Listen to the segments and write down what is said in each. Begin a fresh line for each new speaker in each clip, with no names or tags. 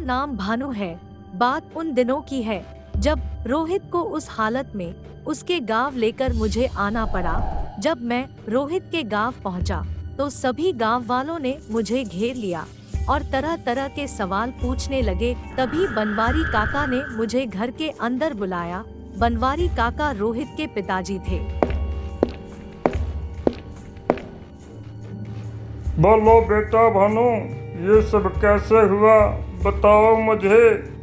नाम भानु है। बात उन दिनों की है जब रोहित को उस हालत में उसके गांव लेकर मुझे आना पड़ा। जब मैं रोहित के गांव पहुंचा तो सभी गांव वालों ने मुझे घेर लिया और तरह तरह के सवाल पूछने लगे। तभी बनवारी काका ने मुझे घर के अंदर बुलाया। बनवारी काका रोहित के पिताजी थे।
बोलो बेटा भानु, ये सब कैसे हुआ, बताओ मुझे।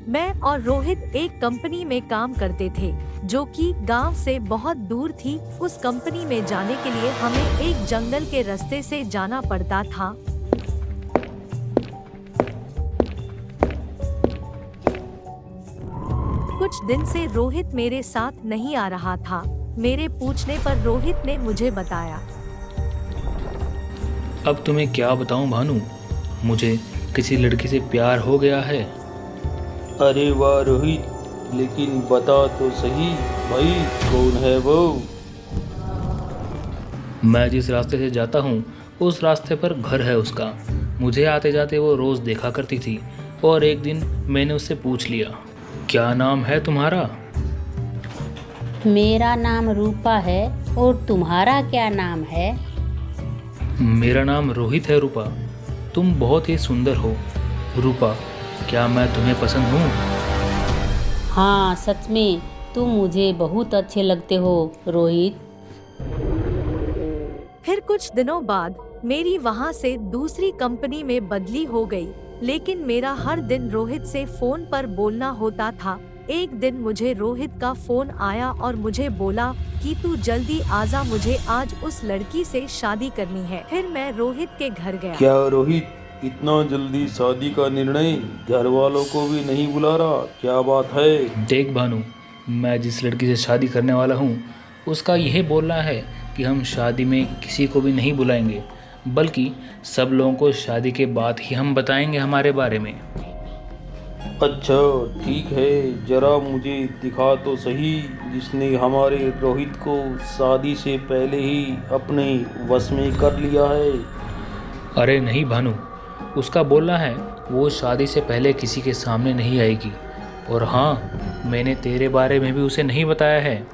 मैं और रोहित एक कंपनी में काम करते थे जो कि गांव से बहुत दूर थी। उस कंपनी में जाने के लिए हमें एक जंगल के रास्ते से जाना पड़ता था। कुछ दिन से रोहित मेरे साथ नहीं आ रहा था। मेरे पूछने पर रोहित ने मुझे बताया।
अब तुम्हें क्या बताऊं भानु, मुझे किसी लड़की से प्यार हो गया है।
अरे वाह रोहित, लेकिन बता तो सही भाई, कौन है वो?
मैं जिस रास्ते से जाता हूँ उस रास्ते पर घर है उसका। मुझे आते जाते वो रोज़ देखा करती थी और एक दिन मैंने उससे पूछ लिया, क्या नाम है तुम्हारा?
मेरा नाम रूपा है, और तुम्हारा क्या नाम है?
मेरा नाम रोहित है रूपा। तुम बहुत ही सुंदर हो रूपा, क्या मैं तुम्हें पसंद हूँ?
हाँ सच में, तुम मुझे बहुत अच्छे लगते हो रोहित।
फिर कुछ दिनों बाद मेरी वहाँ से दूसरी कंपनी में बदली हो गई, लेकिन मेरा हर दिन रोहित से फोन पर बोलना होता था। एक दिन मुझे रोहित का फोन आया और मुझे बोला कि तू जल्दी आजा, मुझे आज उस लड़की से शादी करनी है। फिर मैं रोहित के घर गया।
क्या रोहित, इतना जल्दी शादी का निर्णय? घर वालों को भी नहीं बुला रहा, क्या बात है?
देख भानु, मैं जिस लड़की से शादी करने वाला हूँ उसका यह बोलना है कि हम शादी में किसी को भी नहीं बुलाएंगे, बल्कि सब लोगों को शादी के बाद ही हम बताएंगे हमारे बारे में।
अच्छा ठीक है, जरा मुझे दिखा तो सही जिसने हमारे रोहित को शादी से पहले ही अपने वश में कर लिया है।
अरे नहीं भानु, उसका बोलना है वो शादी से पहले किसी के सामने नहीं आएगी। और हाँ, मैंने तेरे बारे में भी उसे नहीं बताया है।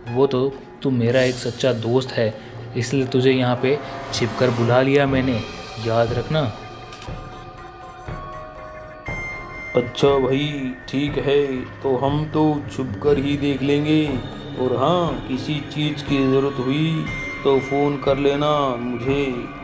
वो तो तू मेरा एक सच्चा दोस्त है, इसलिए तुझे यहाँ पे छिपकर बुला लिया मैंने, याद रखना।
अच्छा भाई ठीक है, तो हम तो छुप कर ही देख लेंगे। और हाँ, किसी चीज़ की ज़रूरत हुई तो फ़ोन कर लेना मुझे।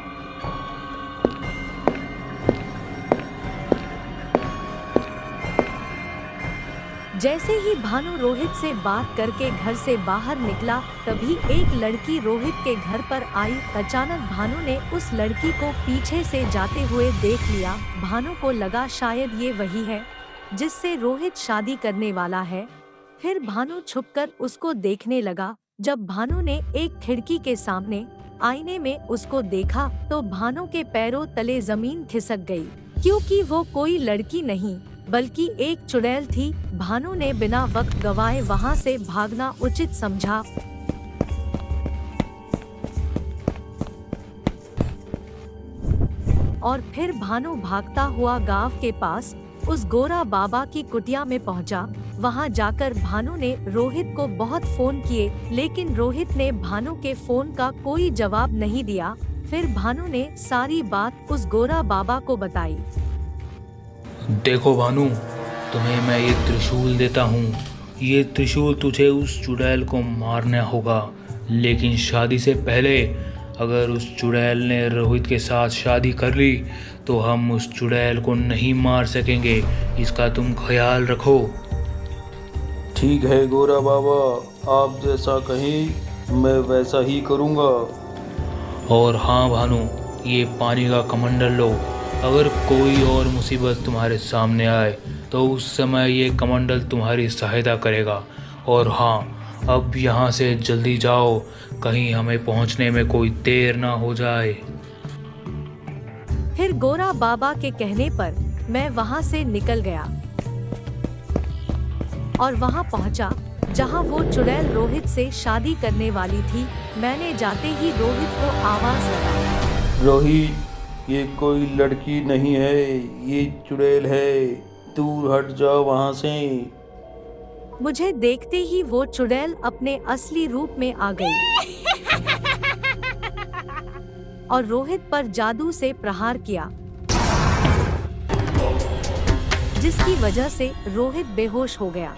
जैसे ही भानु रोहित से बात करके घर से बाहर निकला, तभी एक लड़की रोहित के घर पर आई। अचानक भानु ने उस लड़की को पीछे से जाते हुए देख लिया। भानु को लगा शायद ये वही है जिससे रोहित शादी करने वाला है। फिर भानु छुपकर उसको देखने लगा। जब भानु ने एक खिड़की के सामने आईने में उसको देखा तो भानु के पैरों तले जमीन खिसक गई, क्योंकि वो कोई लड़की नहीं बल्कि एक चुड़ैल थी। भानु ने बिना वक्त गवाए वहां से भागना उचित समझा। और फिर भानु भागता हुआ गांव के पास उस गोरा बाबा की कुटिया में पहुंचा। वहां जाकर भानु ने रोहित को बहुत फोन किए, लेकिन रोहित ने भानु के फोन का कोई जवाब नहीं दिया। फिर भानु ने सारी बात उस गोरा बाबा को बताई।
देखो भानु, तुम्हें मैं ये त्रिशूल देता हूँ। ये त्रिशूल तुझे उस चुड़ैल को मारना होगा, लेकिन शादी से पहले अगर उस चुड़ैल ने रोहित के साथ शादी कर ली तो हम उस चुड़ैल को नहीं मार सकेंगे। इसका तुम ख्याल रखो।
ठीक है गोरा बाबा, आप जैसा कहें मैं वैसा ही करूँगा।
और हाँ भानु, ये पानी का कमंडल लो। अगर कोई और मुसीबत तुम्हारे सामने आए तो उस समय ये कमंडल तुम्हारी सहायता करेगा। और हाँ, अब यहाँ से जल्दी जाओ, कहीं हमें पहुँचने में कोई देर ना हो जाए।
फिर गोरा बाबा के कहने पर मैं वहाँ से निकल गया और वहाँ पहुँचा जहाँ वो चुड़ैल रोहित से शादी करने वाली थी। मैंने जाते ही रोहित को आवाज लगाई।
रोहित, ये कोई लड़की नहीं है, ये चुड़ैल है। दूर हट जाओ वहाँ से।
मुझे देखते ही वो चुड़ैल अपने असली रूप में आ गई और रोहित पर जादू से प्रहार किया, जिसकी वजह से रोहित बेहोश हो गया।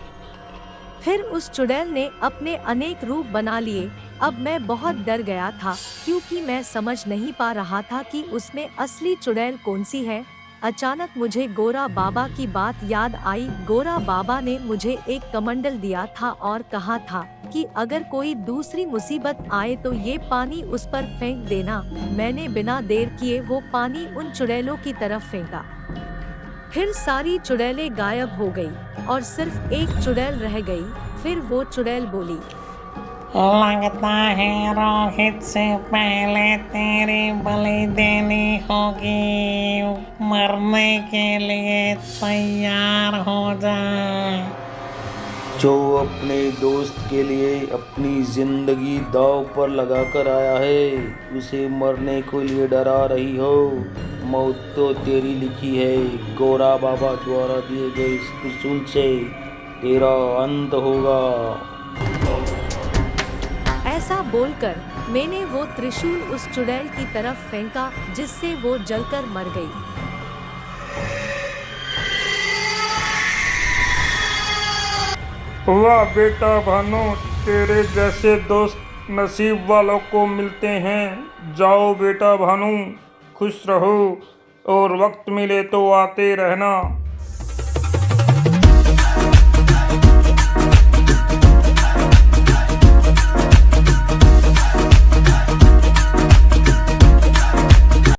फिर उस चुड़ैल ने अपने अनेक रूप बना लिए। अब मैं बहुत डर गया था क्योंकि मैं समझ नहीं पा रहा था कि उसमें असली चुड़ैल कौन सी है। अचानक मुझे गोरा बाबा की बात याद आई। गोरा बाबा ने मुझे एक कमंडल दिया था और कहा था कि अगर कोई दूसरी मुसीबत आए तो ये पानी उस पर फेंक देना। मैंने बिना देर किए वो पानी उन चुड़ैलों की तरफ फेंका। फिर सारी चुड़ैलें गायब हो गई और सिर्फ एक चुड़ैल रह गई। फिर वो चुड़ैल बोली,
लगता है रोहित से पहले तेरी बलि देनी होगी। मरने के लिए तैयार हो जा।
जो अपने दोस्त के लिए अपनी जिंदगी दांव पर लगा कर आया है, उसे मरने के लिए डरा रही हो। मौत तो तेरी लिखी है। गोरा बाबा द्वारा दिए गए इस त्रिशूल से तेरा अंत होगा।
ऐसा बोलकर मैंने वो त्रिशूल उस चुड़ैल की तरफ फेंका, जिससे वो जलकर मर गई।
वाह बेटा भानु, तेरे जैसे दोस्त नसीब वालों को मिलते हैं। जाओ बेटा भानु, खुश रहो और वक्त मिले तो आते रहना।